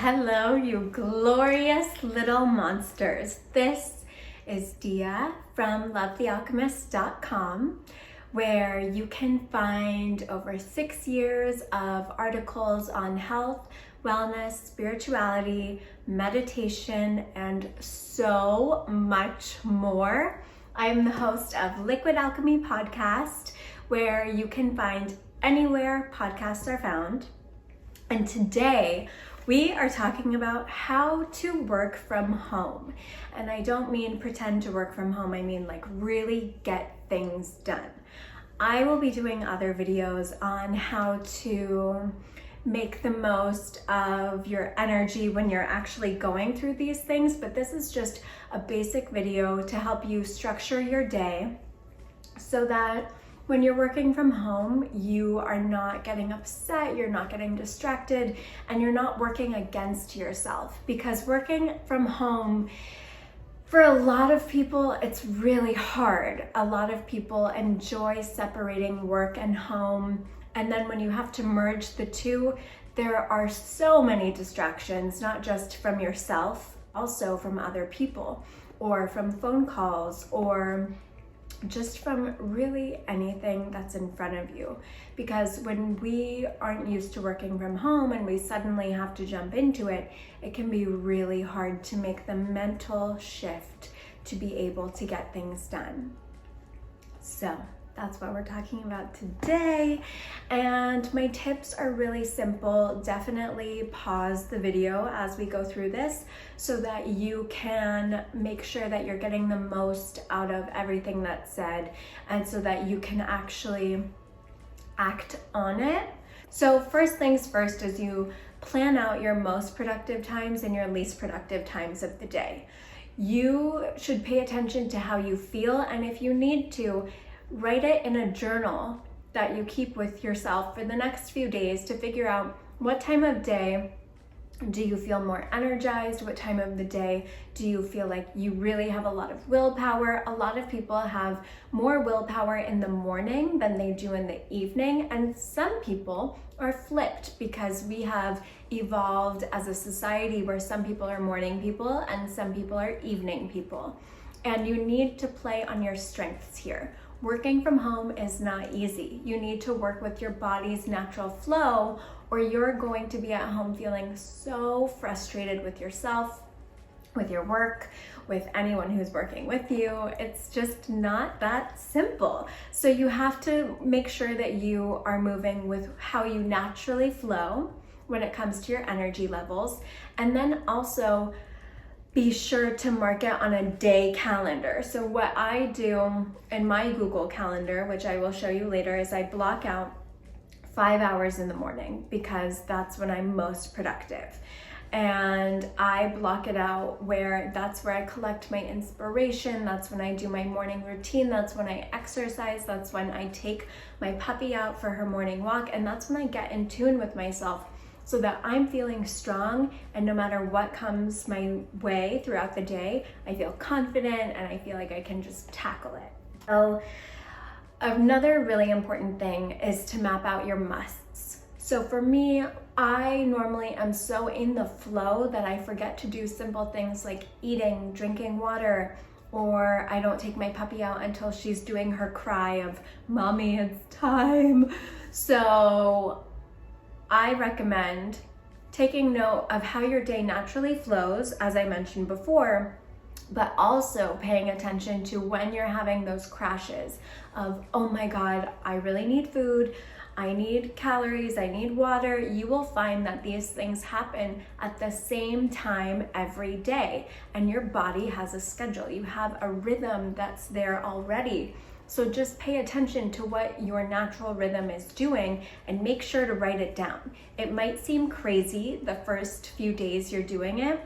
Hello, you glorious little monsters. This is Diya from LoveTheAlchemist.com, where you can find over 6 years of articles on health, wellness, spirituality, meditation, and so much more. I'm the host of Liquid Alchemy Podcast, where you can find anywhere podcasts are found. And today we are talking about how to work from home. And I don't mean pretend to work from home, I mean like really get things done. I will be doing other videos on how to make the most of your energy when you're actually going through these things, but this is just a basic video to help you structure your day so that when you're working from home, you are not getting upset, you're not getting distracted, and you're not working against yourself. Because working from home, for a lot of people, it's really hard. A lot of people enjoy separating work and home, and then when you have to merge the two, there are so many distractions, not just from yourself, also from other people, or from phone calls, or just from really anything that's in front of you. Because when we aren't used to working from home and we suddenly have to jump into it, it can be really hard to make the mental shift to be able to get things done. So that's what we're talking about today. And my tips are really simple. Definitely pause the video as we go through this so that you can make sure that you're getting the most out of everything that's said and so that you can actually act on it. So first things first is you plan out your most productive times and your least productive times of the day. You should pay attention to how you feel, and if you need to, write it in a journal that you keep with yourself for the next few days to figure out what time of day do you feel more energized, what time of the day do you feel like you really have a lot of willpower. A lot of people have more willpower in the morning than they do in the evening, and some people are flipped because we have evolved as a society where some people are morning people and some people are evening people. And you need to play on your strengths here. Working from home is not easy. You need to work with your body's natural flow, or you're going to be at home feeling so frustrated with yourself, with your work, with anyone who's working with you. It's just not that simple. So you have to make sure that you are moving with how you naturally flow when it comes to your energy levels. And then also be sure to mark it on a day calendar. So what I do in my Google Calendar, which I will show you later, is I block out 5 hours in the morning because that's when I'm most productive. And I block it out where that's where I collect my inspiration, that's when I do my morning routine, that's when I exercise, that's when I take my puppy out for her morning walk, and that's when I get in tune with myself so that I'm feeling strong, and no matter what comes my way throughout the day, I feel confident and I feel like I can just tackle it. So another really important thing is to map out your musts. So for me, I normally am so in the flow that I forget to do simple things like eating, drinking water, or I don't take my puppy out until she's doing her cry of, "Mommy, it's time." So I recommend taking note of how your day naturally flows, as I mentioned before, but also paying attention to when you're having those crashes of, oh my God, I really need food, I need calories, I need water. You will find that these things happen at the same time every day, and your body has a schedule. You have a rhythm that's there already. So just pay attention to what your natural rhythm is doing and make sure to write it down. It might seem crazy the first few days you're doing it,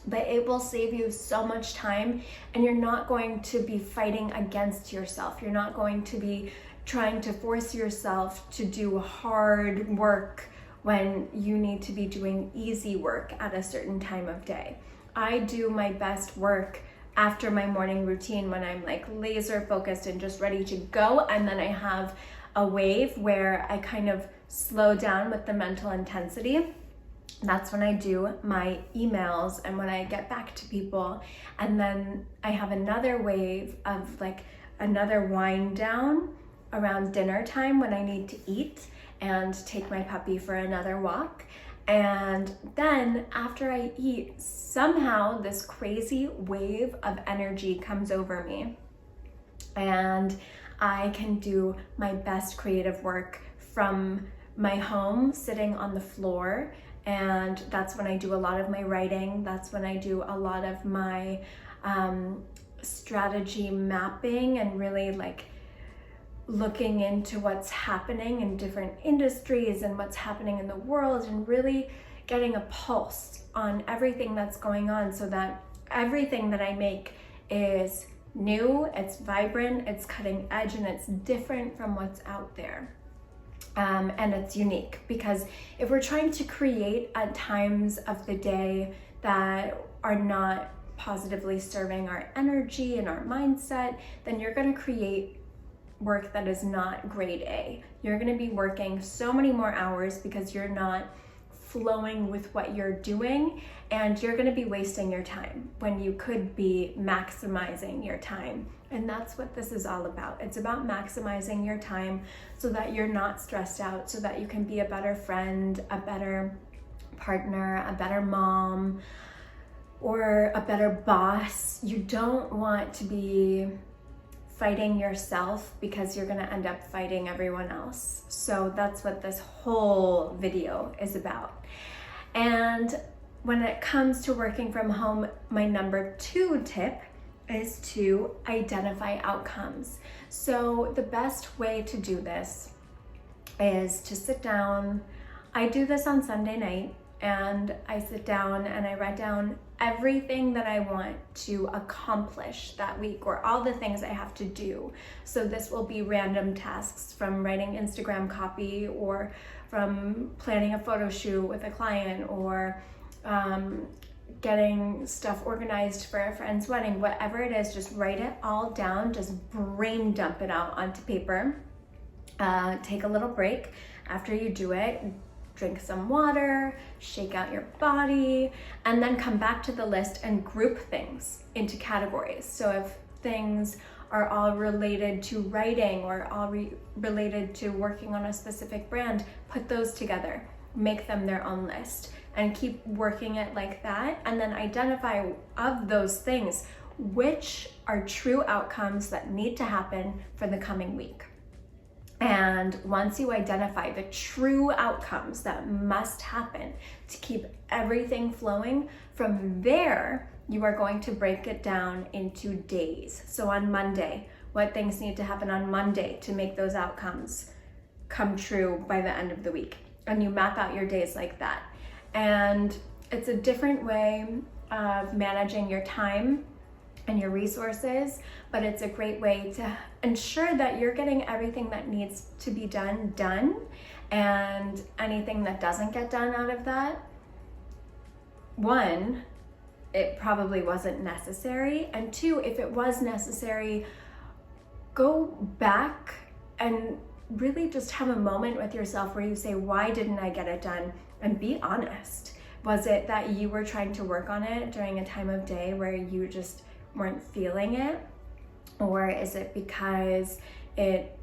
but it will save you so much time, and you're not going to be fighting against yourself. You're not going to be trying to force yourself to do hard work when you need to be doing easy work at a certain time of day. I do my best work after my morning routine when I'm like laser focused and just ready to go, and then I have a wave where I kind of slow down with the mental intensity That's when I do my emails and when I get back to people. And then I have another wave of like another wind down around dinner time when I need to eat and take my puppy for another walk. And then after I eat, somehow this crazy wave of energy comes over me and I can do my best creative work from my home, sitting on the floor. And that's when I do a lot of my writing. That's when I do a lot of my strategy mapping and really like looking into what's happening in different industries and what's happening in the world, and really getting a pulse on everything that's going on so that everything that I make is new, it's vibrant, it's cutting edge, and it's different from what's out there. And it's unique, because if we're trying to create at times of the day that are not positively serving our energy and our mindset, then you're going to create work that is not grade A. You're going to be working so many more hours because you're not flowing with what you're doing, and you're going to be wasting your time when you could be maximizing your time. And that's what this is all about. It's about maximizing your time so that you're not stressed out, so that you can be a better friend, a better partner, a better mom, or a better boss. You don't want to be fighting yourself because you're going to end up fighting everyone else. So that's what this whole video is about. And when it comes to working from home, my number 2 tip is to identify outcomes. So the best way to do this is to sit down. I do this on Sunday night, and I sit down and I write down everything that I want to accomplish that week, or all the things I have to do. So this will be random tasks, from writing Instagram copy, or from planning a photo shoot with a client, or getting stuff organized for a friend's wedding. Whatever it is, just write it all down, just brain dump it out onto paper. Take a little break after you do it. Drink some water, shake out your body, and then come back to the list and group things into categories. So if things are all related to writing, or all related to working on a specific brand, put those together, make them their own list, and keep working it like that. And then identify, of those things, which are true outcomes that need to happen for the coming week. And once you identify the true outcomes that must happen to keep everything flowing, from there, you are going to break it down into days. So on Monday, what things need to happen on Monday to make those outcomes come true by the end of the week? And you map out your days like that. And it's a different way of managing your time and your resources, but it's a great way to ensure that you're getting everything that needs to be done, and anything that doesn't get done out of that, one, it probably wasn't necessary, and two, if it was necessary, go back and really just have a moment with yourself where you say, why didn't I get it done? And be honest. Was it that you were trying to work on it during a time of day where you just weren't feeling it? Or is it because it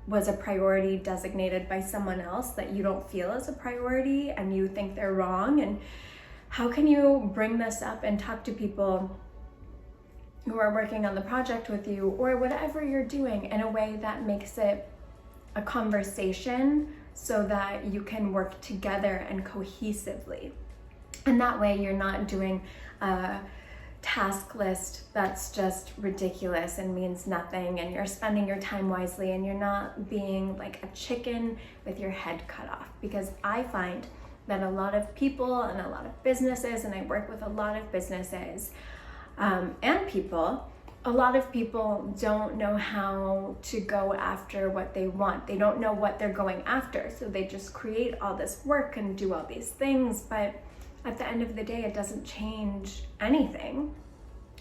was a priority designated by someone else that you don't feel as a priority and you think they're wrong? And how can you bring this up and talk to people who are working on the project with you, or whatever you're doing, in a way that makes it a conversation so that you can work together and cohesively? And that way you're not doing a task list that's just ridiculous and means nothing, and you're spending your time wisely, and you're not being like a chicken with your head cut off. Because I find that a lot of people and a lot of businesses, and I work with a lot of businesses and people, a lot of people don't know how to go after what they want. They don't know what they're going after, so they just create all this work and do all these things, but at the end of the day, it doesn't change anything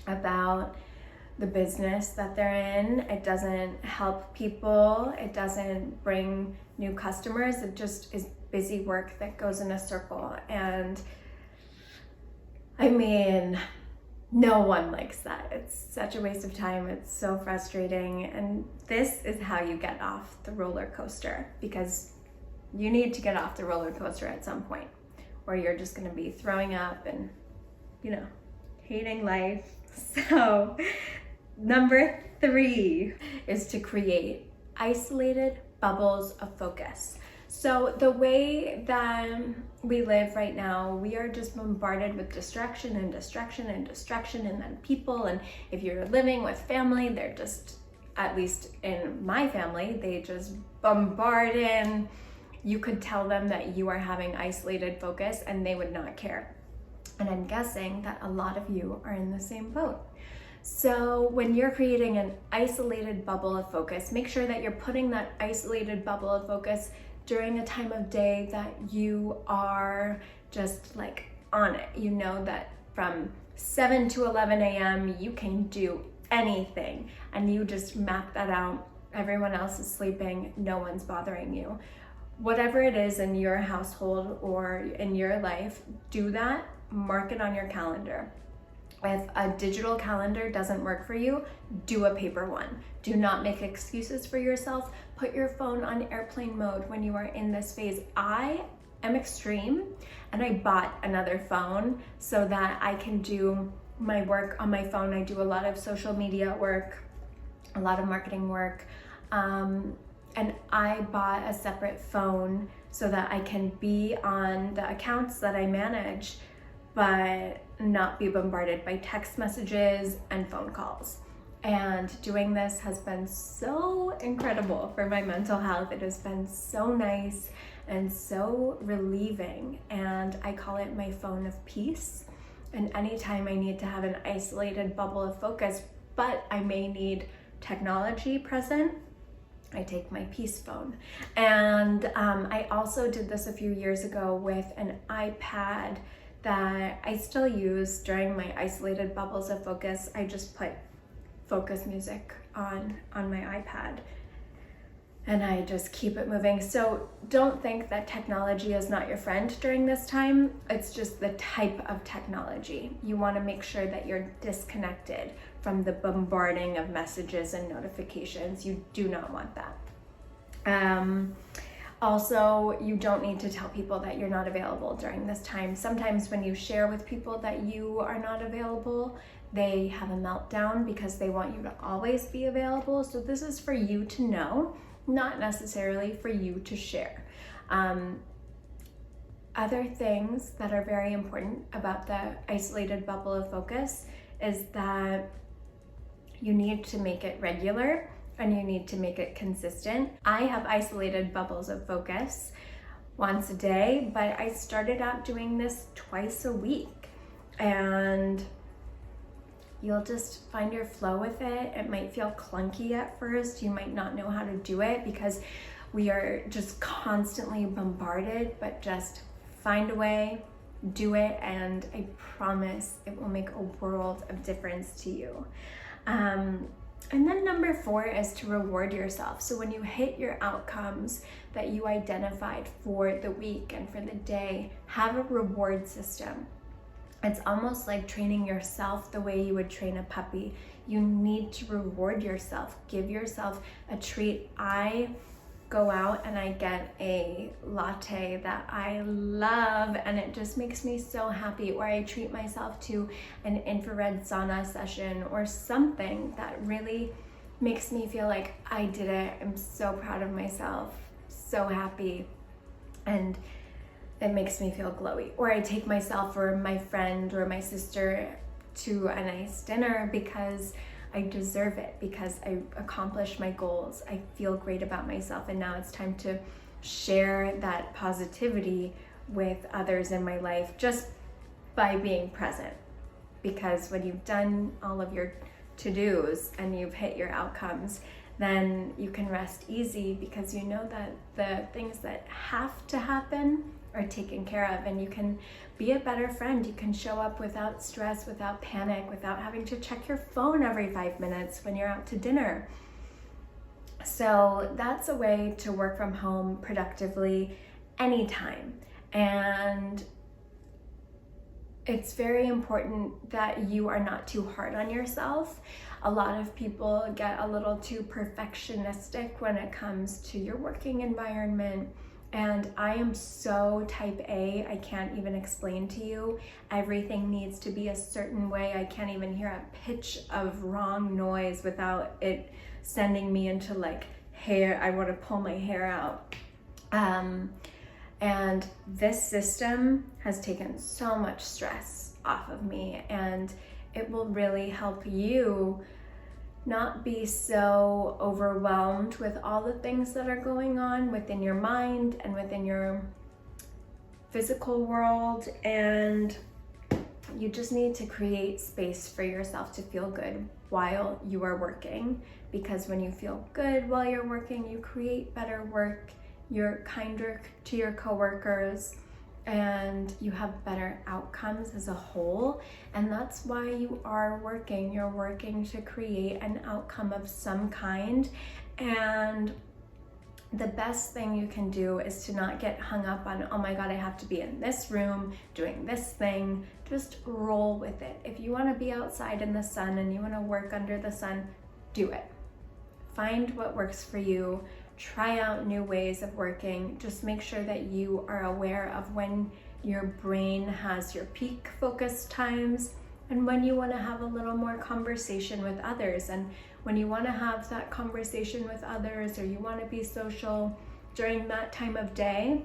about the business that they're in. It doesn't help people. It doesn't bring new customers. It just is busy work that goes in a circle. And I mean, no one likes that. It's such a waste of time. It's so frustrating. And this is how you get off the roller coaster, because you need to get off the roller coaster at some point, or you're just going to be throwing up and, hating life. So number 3 is to create isolated bubbles of focus. So the way that we live right now, we are just bombarded with distraction and distraction and distraction, and then people, and if you're living with family, they're just, at least in my family, they just bombard in. You could tell them that you are having isolated focus and they would not care. And I'm guessing that a lot of you are in the same boat. So when you're creating an isolated bubble of focus, make sure that you're putting that isolated bubble of focus during a time of day that you are just like on it. You know that from 7 to 11 a.m. you can do anything, and you just map that out. Everyone else is sleeping, no one's bothering you. Whatever it is in your household or in your life, do that, mark it on your calendar. If a digital calendar doesn't work for you, do a paper one. Do not make excuses for yourself. Put your phone on airplane mode when you are in this phase. I am extreme, and I bought another phone so that I can do my work on my phone. I do a lot of social media work, a lot of marketing work, and I bought a separate phone so that I can be on the accounts that I manage, but not be bombarded by text messages and phone calls. And doing this has been so incredible for my mental health. It has been so nice and so relieving. And I call it my phone of peace. And anytime I need to have an isolated bubble of focus, but I may need technology present, I take my peace phone. And I also did this a few years ago with an iPad that I still use during my isolated bubbles of focus. I just put focus music on my iPad, and I just keep it moving. So don't think that technology is not your friend during this time. It's just the type of technology. You want to make sure that you're disconnected from the bombarding of messages and notifications. You do not want that. Also, you don't need to tell people that you're not available during this time. Sometimes when you share with people that you are not available, they have a meltdown because they want you to always be available. So this is for you to know, not necessarily for you to share. Other things that are very important about the isolated bubble of focus is that you need to make it regular, and you need to make it consistent. I have isolated bubbles of focus once a day, but I started out doing this twice a week, and you'll just find your flow with it. It might feel clunky at first. You might not know how to do it because we are just constantly bombarded, but just find a way, do it, and I promise it will make a world of difference to you. And then number 4 is to reward yourself. So when you hit your outcomes that you identified for the week and for the day, have a reward system. It's almost like training yourself the way you would train a puppy. You need to reward yourself. Give yourself a treat. I go out and I get a latte that I love, and it just makes me so happy. Or I treat myself to an infrared sauna session or something that really makes me feel like I did it. I'm so proud of myself, so happy, and it makes me feel glowy. Or I take myself or my friend or my sister to a nice dinner because I deserve it, because I accomplished my goals. I feel great about myself, and now it's time to share that positivity with others in my life just by being present. Because when you've done all of your to-dos and you've hit your outcomes, then you can rest easy because you know that the things that have to happen are taken care of, and you can be a better friend. You can show up without stress, without panic, without having to check your phone every 5 minutes when you're out to dinner. So that's a way to work from home productively anytime. And it's very important that you are not too hard on yourself. A lot of people get a little too perfectionistic when it comes to your working environment. And I am so type A, I can't even explain to you. Everything needs to be a certain way. I can't even hear a pitch of wrong noise without it sending me into like hair. I want to pull my hair out. And this system has taken so much stress off of me, and it will really help you not be so overwhelmed with all the things that are going on within your mind and within your physical world. And you just need to create space for yourself to feel good while you are working, because when you feel good while you're working, you create better work, you're kinder to your coworkers, and you have better outcomes as a whole. And that's why you are working. You're working to create an outcome of some kind. And the best thing you can do is to not get hung up on, oh my God, I have to be in this room doing this thing. Just roll with it. If you want to be outside in the sun and you want to work under the sun, do it. Find what works for you. Try out new ways of working. Just make sure that you are aware of when your brain has your peak focus times and when you want to have a little more conversation with others. And when you want to have that conversation with others, or you want to be social during that time of day,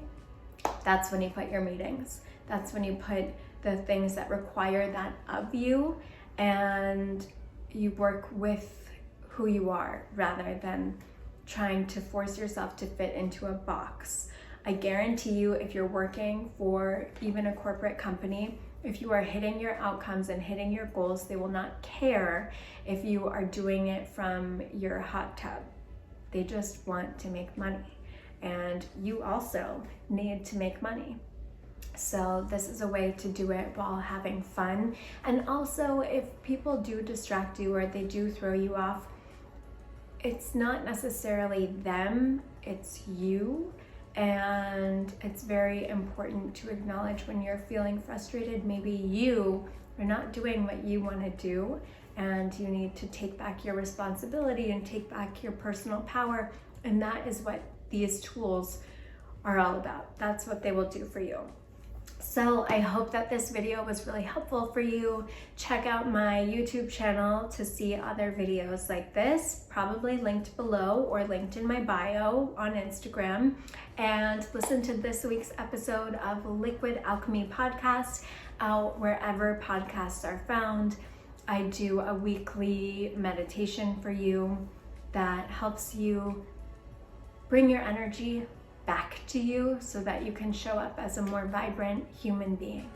that's when you put your meetings. That's when you put the things that require that of you, and you work with who you are rather than trying to force yourself to fit into a box. I guarantee you, if you're working for even a corporate company, if you are hitting your outcomes and hitting your goals, they will not care if you are doing it from your hot tub. They just want to make money. And you also need to make money. So this is a way to do it while having fun. And also, if people do distract you or they do throw you off, it's not necessarily them, it's you. And it's very important to acknowledge when you're feeling frustrated. Maybe you are not doing what you want to do, and you need to take back your responsibility and take back your personal power. And that is what these tools are all about. That's what they will do for you. So I hope that this video was really helpful for you. Check out my YouTube channel to see other videos like this, probably linked below or linked in my bio on Instagram. And listen to this week's episode of Liquid Alchemy podcast out wherever podcasts are found. I do a weekly meditation for you that helps you bring your energy back to you so that you can show up as a more vibrant human being.